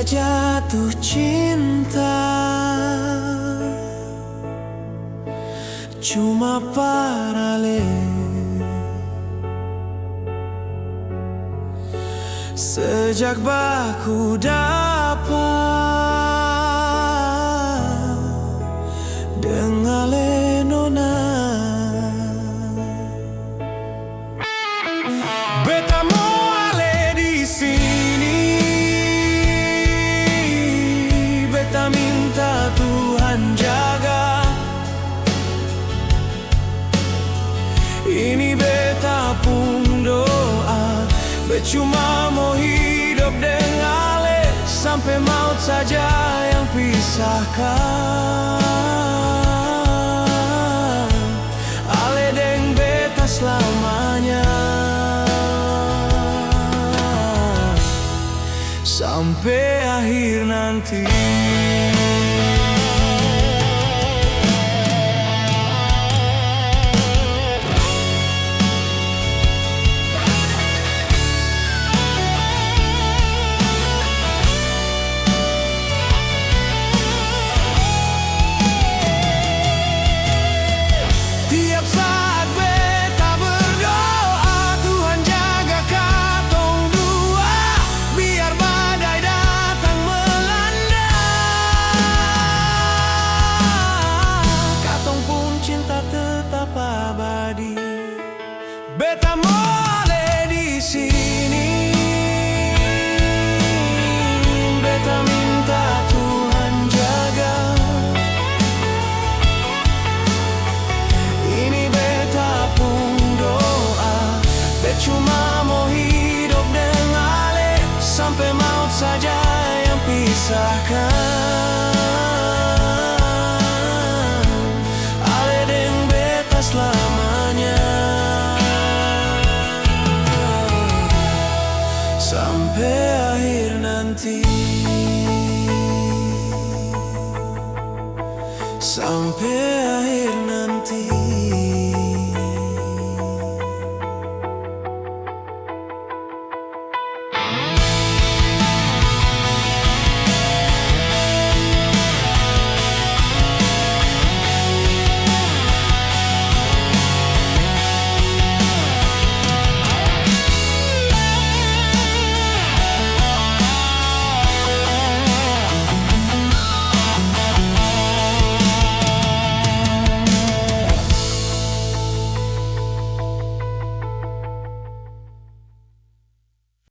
jatuh cinta, cuma paralel. Sejak baku dapat dengar lenona, betamu ale di sini, beta minta Tuhan jaga. Ini beta pun doa, cuma mau hidup dengan ale sampai maut saja yang pisahkan. Ale deng beta selamanya, sampai akhir nanti. Beta mole di sini, beta minta Tuhan jaga. Ini beta pun doa, bet cuma mau hidup dengan ale sampai maut saja yang pisahkan. Ale deng beta selamanya, sampai akhir nanti, sampai akhir nanti.